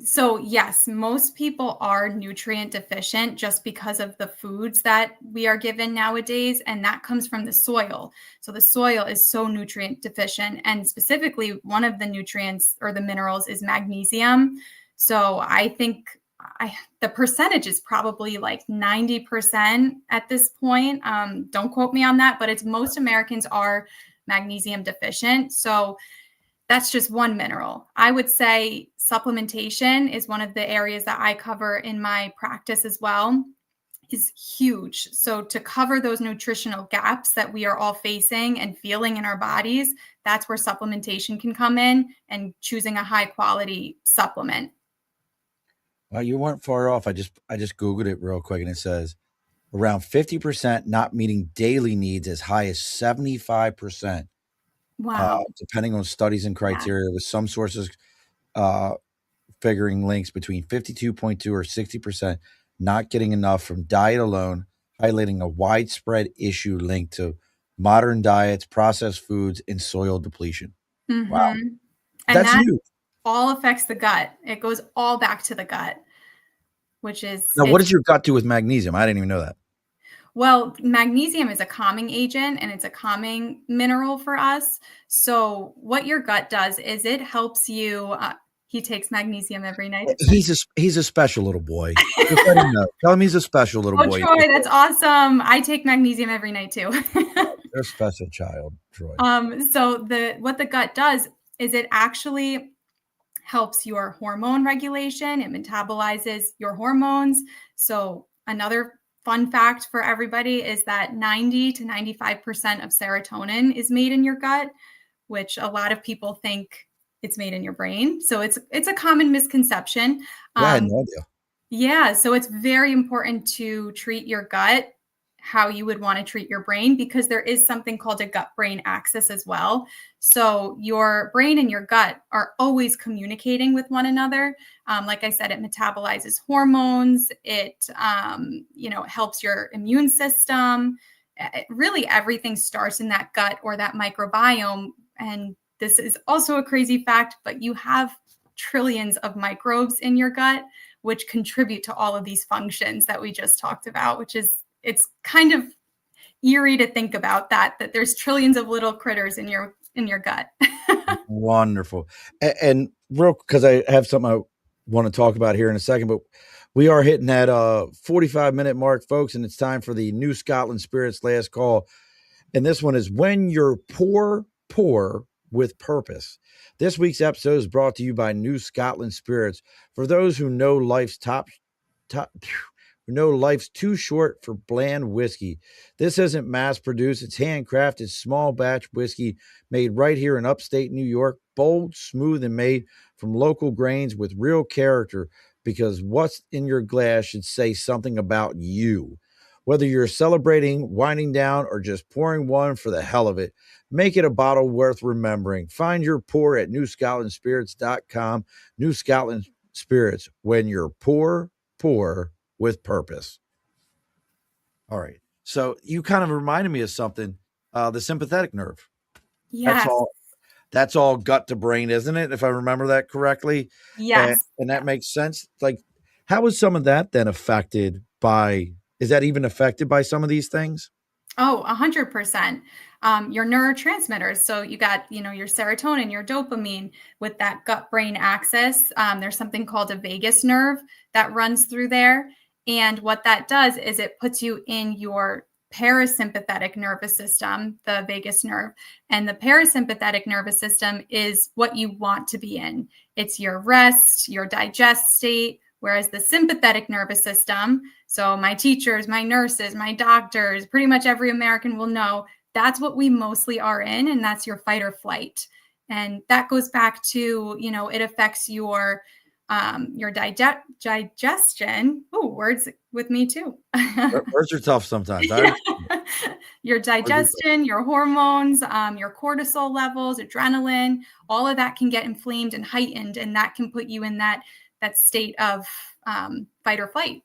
So yes, most people are nutrient deficient just because of the foods that we are given nowadays, and that comes from the soil. So the soil is so nutrient deficient, and specifically, one of the nutrients or the minerals is magnesium. So I think the percentage is probably like 90% at this point. Don't quote me on that, but it's most Americans are magnesium deficient. So that's just one mineral. I would say supplementation is one of the areas that I cover in my practice as well, is huge. So to cover those nutritional gaps that we are all facing and feeling in our bodies, that's where supplementation can come in and choosing a high quality supplement. Well, you weren't far off. I just Googled it real quick and it says around 50% not meeting daily needs as high as 75%, Wow. depending on studies and Yeah. criteria, with some sources uh, figuring links between 52.2 or 60% not getting enough from diet alone, highlighting a widespread issue linked to modern diets, processed foods, and soil depletion. Wow, Mhm. And that's that huge. all affects the gut. It goes all back to the gut, which is Now, what it's does your gut do with magnesium? I didn't even know that. well, magnesium is a calming agent and it's a calming mineral for us. So, what your gut does is it helps you. He takes magnesium every night. It's so He's a special little boy. Just let him know. Tell him he's a special little oh, boy. Troy, that's awesome. I take magnesium every night too. You're a special child, Troy. So the what the gut does is it actually helps your hormone regulation. It metabolizes your hormones. So, another fun fact for everybody is that 90 to 95% of serotonin is made in your gut, which a lot of people think it's made in your brain. So it's a common misconception. Yeah, I had Um, no idea. yeah, so it's very important to treat your gut how you would want to treat your brain because there is something called a gut brain axis as well. So your brain and your gut are always communicating with one another. Like I said, it metabolizes hormones. It helps your immune system. Really, everything starts in that gut or that microbiome. And this is also a crazy fact, but you have trillions of microbes in your gut which contribute to all of these functions that we just talked about, which is it's kind of eerie to think about that there's trillions of little critters in your gut. Wonderful. And real, because I have something I want to talk about here in a second, but we are hitting that 45-minute mark, folks, and it's time for the New Scotland Spirits last call. And this one is when you're poor with purpose. This week's episode is brought to you by New Scotland Spirits. For those who know life's too short for bland whiskey. This isn't mass produced. It's handcrafted small batch whiskey made right here in upstate New York. Bold, smooth, and made from local grains with real character, because what's in your glass should say something about you. Whether you're celebrating, winding down, or just pouring one for the hell of it, make it a bottle worth remembering. Find your pour at newscotlandspirits.com. New Scotland Spirits, when you're poor with purpose. All right. So you kind of reminded me of something, the sympathetic nerve. That's Yes. all. That's all gut to brain, isn't it? If I remember that correctly. Yes. And that makes sense. Like, how is some of that then affected by, is that even affected by some of these things? Oh, 100%. Your neurotransmitters. So you got, your serotonin, your dopamine with that gut brain axis. There's something called a vagus nerve that runs through there. And what that does is it puts you in your parasympathetic nervous system, the vagus nerve. And the parasympathetic nervous system is what you want to be in. It's your rest, your digest state. Whereas the sympathetic nervous system, so my teachers, my nurses, my doctors, pretty much every American will know that's what we mostly are in, and that's your fight or flight. And that goes back to, it affects your digestion. Oh, words with me too. Words are tough sometimes. Yeah. Your digestion, your hormones, your cortisol levels, adrenaline, all of that can get inflamed and heightened, and that can put you in that state of fight or flight.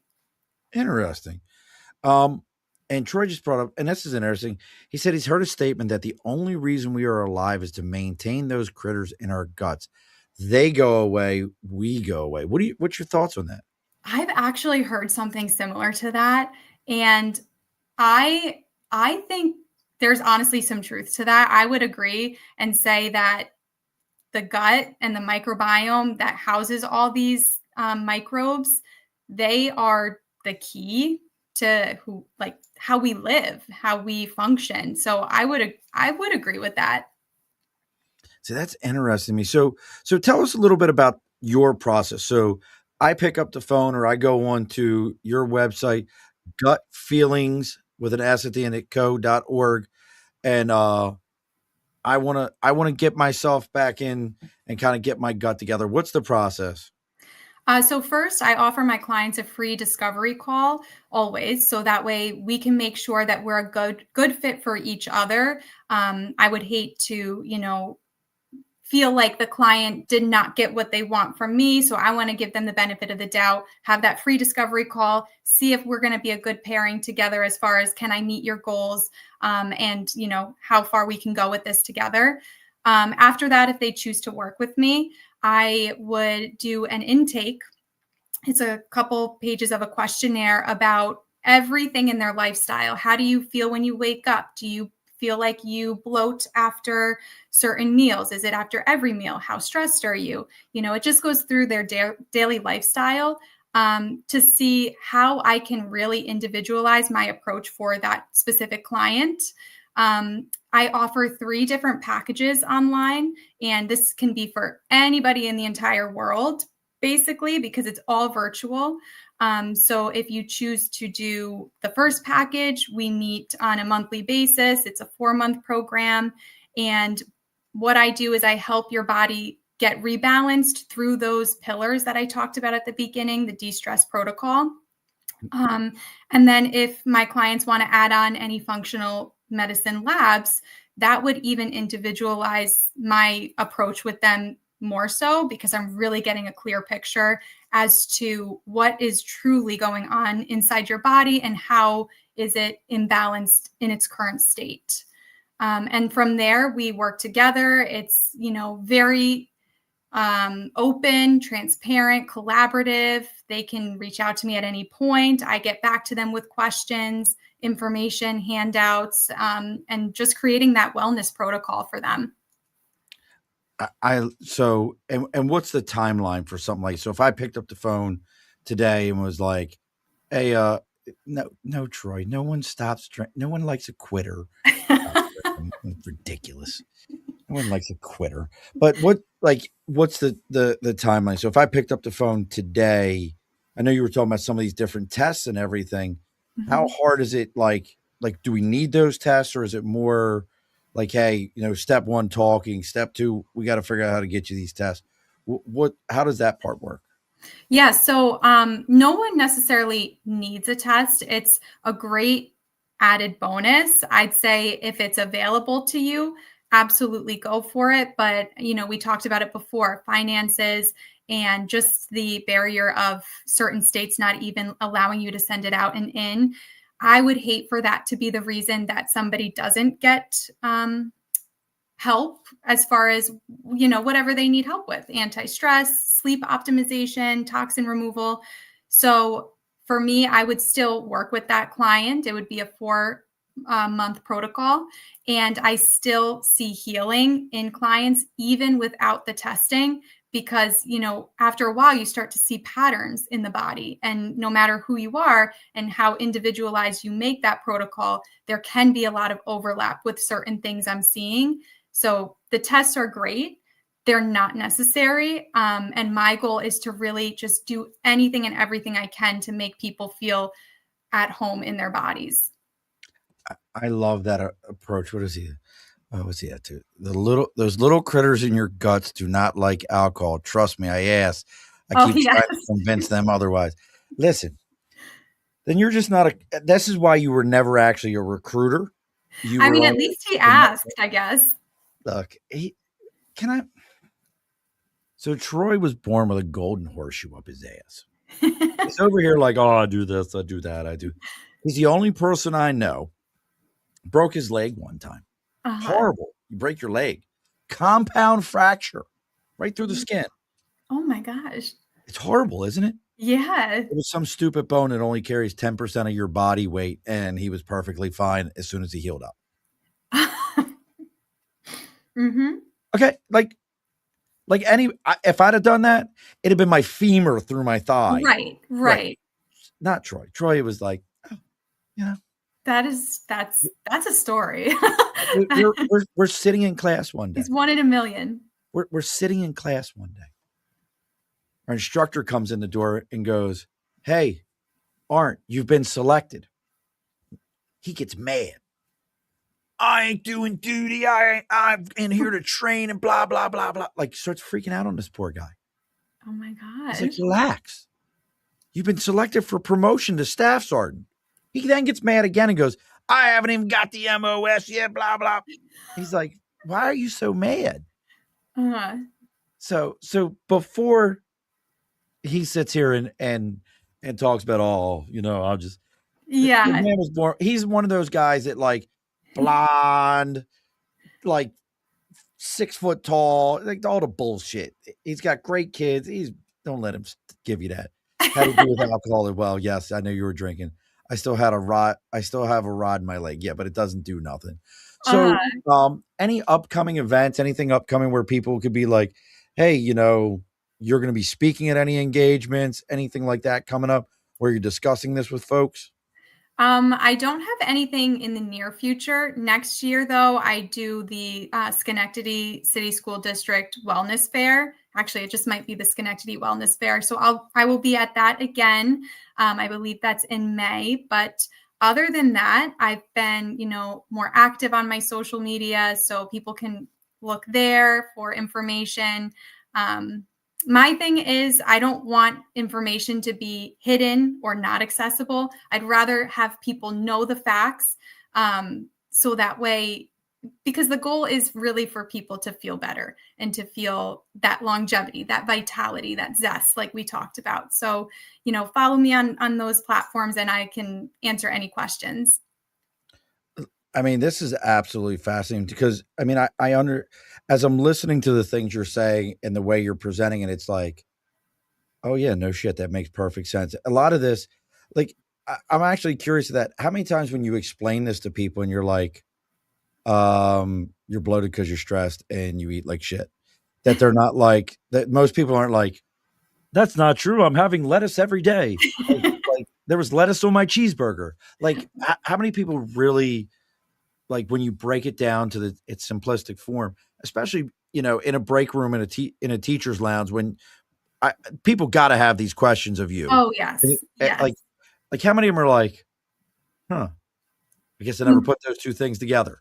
Interesting. And Troy just brought up, and this is interesting. He said he's heard a statement that the only reason we are alive is to maintain those critters in our guts. They go away, we go away. What's your thoughts on that? I've actually heard something similar to that, and I think there's honestly some truth to that. I would agree and say that the gut and the microbiome that houses all these microbes, they are the key to how we live, how we function. So I would agree with that. So that's interesting to me. So tell us a little bit about your process. So I pick up the phone or I go on to your website, gut feelings with an S at the end at co.org. And I want to get myself back in and kind of get my gut together. What's the process? So first, I offer my clients a free discovery call always, so that way we can make sure that we're a good fit for each other. I would hate to, feel like the client did not get what they want from me. So I want to give them the benefit of the doubt, have that free discovery call, see if we're going to be a good pairing together as far as can I meet your goals, and how far we can go with this together. After that, if they choose to work with me, I would do an intake. It's a couple pages of a questionnaire about everything in their lifestyle. How do you feel when you wake up? Do you feel like you bloat after certain meals? Is it after every meal? How stressed are you? It just goes through their daily lifestyle to see how I can really individualize my approach for that specific client. I offer 3 different packages online, and this can be for anybody in the entire world, basically, because it's all virtual. So if you choose to do the first package, we meet on a monthly basis. It's a 4-month program. And what I do is I help your body get rebalanced through those pillars that I talked about at the beginning, the de-stress protocol. And then if my clients want to add on any functional medicine labs, that would even individualize my approach with them more so, because I'm really getting a clear picture as to what is truly going on inside your body and how is it imbalanced in its current state. And from there, we work together. It's, very open, transparent, collaborative. They can reach out to me at any point. I get back to them with questions, information, handouts, and just creating that wellness protocol for them. And what's the timeline for something like, so if I picked up the phone today and was like, hey, no, Troy, no one stops, no one likes a quitter. It's ridiculous. No one likes a quitter. But what's the timeline? So if I picked up the phone today, I know you were talking about some of these different tests and everything. How hard is it? Like, do we need those tests, or is it more like, hey, step one, talking, step two, we got to figure out how to get you these tests. How does that part work? Yeah. So no one necessarily needs a test. It's a great added bonus. I'd say if it's available to you, absolutely go for it. But, we talked about it before, finances and just the barrier of certain states not even allowing you to send it out and in. I would hate for that to be the reason that somebody doesn't get help as far as, whatever they need help with, anti-stress, sleep optimization, toxin removal. So for me, I would still work with that client. It would be a 4-month protocol. And I still see healing in clients, even without the testing, because, after a while, you start to see patterns in the body. And no matter who you are and how individualized you make that protocol, there can be a lot of overlap with certain things I'm seeing. So the tests are great. They're not necessary. And my goal is to really just do anything and everything I can to make people feel at home in their bodies. I love that approach. What is he? What's he at too? Those little critters in your guts do not like alcohol. Trust me, I asked. I keep trying to convince them otherwise. Listen, then you're just not this is why you were never actually a recruiter. At least he asked, I guess. Look, so Troy was born with a golden horseshoe up his ass. He's over here like, oh, I do this, I do that, I do. He's the only person I know broke his leg one time. Horrible. You break your leg. Compound fracture right through the skin. Oh my gosh. It's horrible, isn't it? Yeah. It was some stupid bone that only carries 10% of your body weight, and he was perfectly fine as soon as he healed up. Okay, if I'd have done that, it'd have been my femur through my thigh. Right. Not Troy. Troy was like, that's a story. we're sitting in class one day. He's one in a million. We're sitting in class one day. Our instructor comes in the door and goes, hey, Arndt, you've been selected. He gets mad. I ain't doing duty. I'm in here to train and blah, blah, blah, blah. Like, starts freaking out on this poor guy. Oh my gosh. He's like, relax. You've been selected for promotion to staff sergeant. He then gets mad again and goes, I haven't even got the MOS yet, blah, blah. He's like, why are you so mad? So before he sits here and talks about, I'll just, the man was born. He's one of those guys that like blonde, like 6 foot tall, like all the bullshit. He's got great kids. Don't let him give you that. Had to do with alcohol as well. Yes, I know you were drinking. I still have a rod in my leg. Yeah, but it doesn't do nothing. So, any upcoming events, anything upcoming where people could be like, hey, you're going to be speaking at any engagements, anything like that coming up where you're discussing this with folks? I don't have anything in the near future. Next year, though, I do the Schenectady City School District Wellness Fair. Actually, it just might be the Schenectady Wellness Fair. So I will be at that again. I believe that's in May. But other than that, I've been, more active on my social media, so people can look there for information. My thing is, I don't want information to be hidden or not accessible. I'd rather have people know the facts. So that way, because the goal is really for people to feel better and to feel that longevity, that vitality, that zest, like we talked about. So, follow me on those platforms and I can answer any questions. I mean, this is absolutely fascinating because I mean, as I'm listening to the things you're saying and the way you're presenting it, it's like, oh yeah, no shit, that makes perfect sense. A lot of this, like, I'm actually curious of that. How many times when you explain this to people and you're like, you're bloated because you're stressed and you eat like shit, that they're not like that. Most people aren't like, that's not true. I'm having lettuce every day. Like there was lettuce on my cheeseburger. Like how many people really like when you break it down to its simplistic form, especially in a break room in a teacher's lounge when I, people got to have these questions of you. Oh, yes. Yes. Like how many of them are like, huh? I guess I never put those two things together.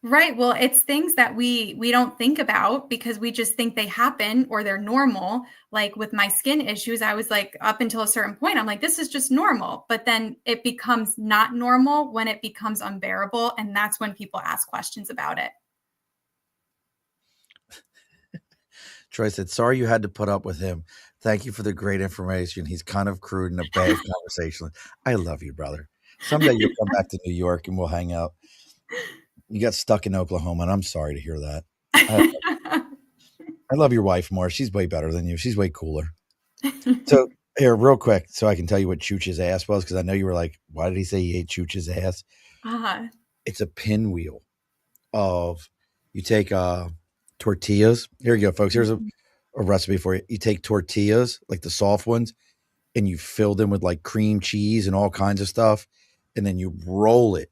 Right. Well, it's things that we don't think about because we just think they happen or they're normal. Like with my skin issues, I was like up until a certain point, I'm like, this is just normal. But then it becomes not normal when it becomes unbearable. And that's when people ask questions about it. Troy said, sorry you had to put up with him. Thank you for the great information. He's kind of crude and a bad conversation. I love you, brother. Someday you'll come back to New York and we'll hang out. You got stuck in Oklahoma, and I'm sorry to hear that. I love your wife more. She's way better than you. She's way cooler. So here, real quick, so I can tell you what Chooch's ass was, because I know you were like, why did he say he ate Chooch's ass? Uh-huh. It's a pinwheel of you take tortillas. Here you go, folks. Here's a recipe for you. You take tortillas, like the soft ones, and you fill them with like cream cheese and all kinds of stuff, and then you roll it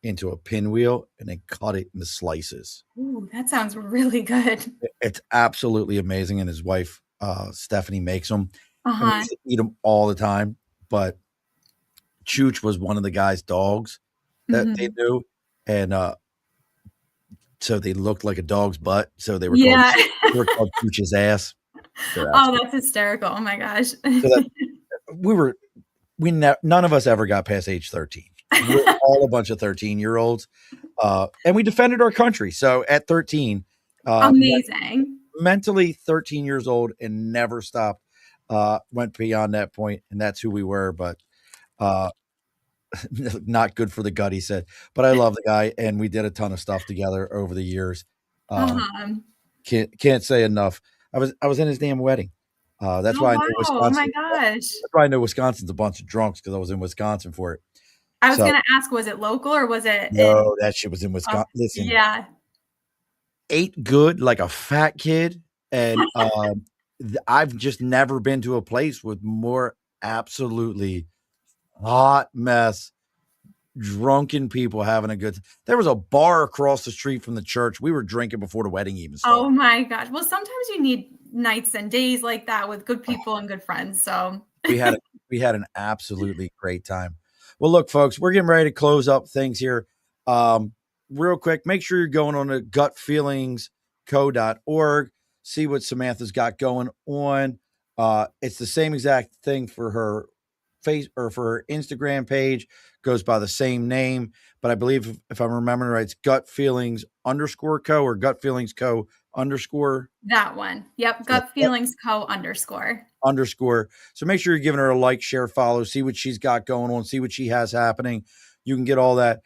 into a pinwheel and then cut it into slices. Ooh, that sounds really good. It's absolutely amazing. And his wife, Stephanie, makes them. And we Uh-huh. used to eat them all the time. But Chooch was one of the guy's dogs that they Mhm. knew. And so they looked like a dog's butt. So they Yeah. were called Chooch's ass. Oh, that's hysterical. Oh my gosh. So that none of us ever got past age 13. We're all a bunch of 13-year-olds. And we defended our country. So at 13, Amazing. mentally 13 years old and never stopped, went beyond that point, and that's who we were. But not good for the gut, he said. But I love the guy, and we did a ton of stuff together over the years. Uh-huh. Can't say enough. I was in his damn wedding. That's Oh, why I know wow. Oh my Wisconsin. gosh. That's why I know Wisconsin's a bunch of drunks, because I was in Wisconsin for it. I was So gonna ask, was it local or was it in no, that shit was in oh, Wisconsin. Listen, yeah. ate good like a fat kid, and I've just never been to a place with more absolutely hot mess, drunken people having a good. There was a bar across the street from the church. We were drinking before the wedding even Oh started. my gosh. Well, sometimes you need nights and days like that with good people and good friends. So We had a, we had an absolutely great time. Well, look, folks, we're getting ready to close up things here. Um, Real quick, make sure you're going on to gutfeelingsco.org, see what Samantha's got going on. It's the same exact thing for her face or for her Instagram page, goes by the same name. But I believe if I'm remembering right, it's gut feelings underscore co or gut feelings co underscore. that one. Yep. Yeah, Gut feelings co underscore. underscore. So make sure you're giving her a like, share, follow, see what she's got going on, see what she has happening. You can get all that.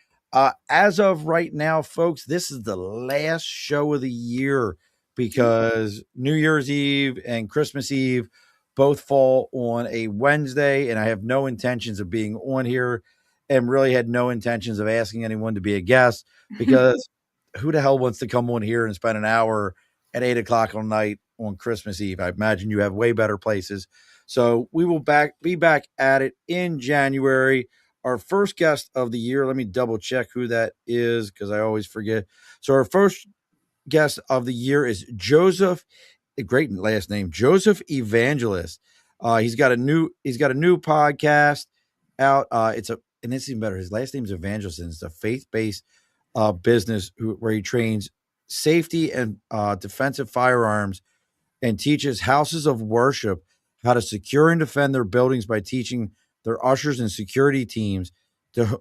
As of right now, folks, this is the last show of the year because New Year's Eve and Christmas Eve both fall on a Wednesday, and I have no intentions of being on here and really had no intentions of asking anyone to be a guest because who the hell wants to come on here and spend an hour at 8 o'clock on night on Christmas Eve? I imagine you have way better places. So we will be back at it in January. Our first guest of the year, let me double check who that is because I always forget. So our first guest of the year is Joseph, a great last name, Joseph Evangelist. He's got a new podcast out. And it's even better. His last name is Evangelist, and it's a faith-based business where he trains safety and defensive firearms and teaches houses of worship how to secure and defend their buildings by teaching their ushers and security teams to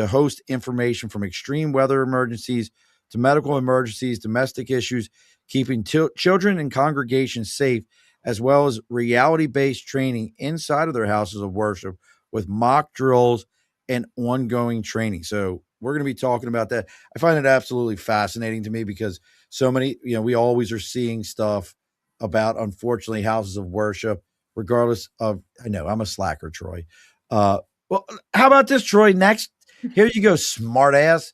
host information from extreme weather emergencies to medical emergencies, domestic issues, keeping children and congregations safe, as well as reality-based training inside of their houses of worship with mock drills and ongoing training. So We're going to be talking about that. I find it absolutely fascinating to me because so many, we always are seeing stuff about, unfortunately, houses of worship, regardless of, I know I'm a slacker, Troy. Well, how about this, Troy? Next, here you go, smart ass.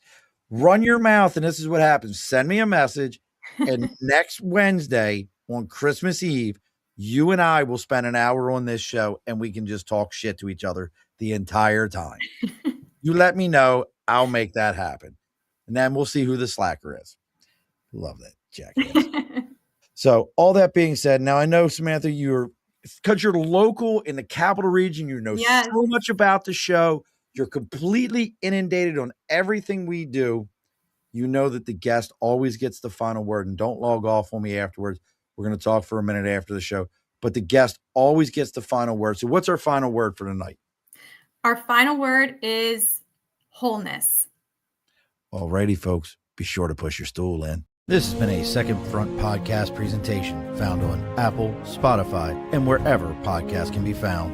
Run your mouth, and this is what happens. Send me a message, and next Wednesday on Christmas Eve, you and I will spend an hour on this show, and we can just talk shit to each other the entire time. You let me know. I'll make that happen. And then we'll see who the slacker is. Love that, jackass. So all that being said, now I know, Samantha, because you're local in the capital region, you know Yes. so much about the show. You're completely inundated on everything we do. You know that the guest always gets the final word, and don't log off on me afterwards. We're going to talk for a minute after the show, but the guest always gets the final word. So what's our final word for tonight? Our final word is wholeness. Alrighty, folks, be sure to push your stool in. This has been a Second Front podcast presentation found on Apple, Spotify, and wherever podcasts can be found.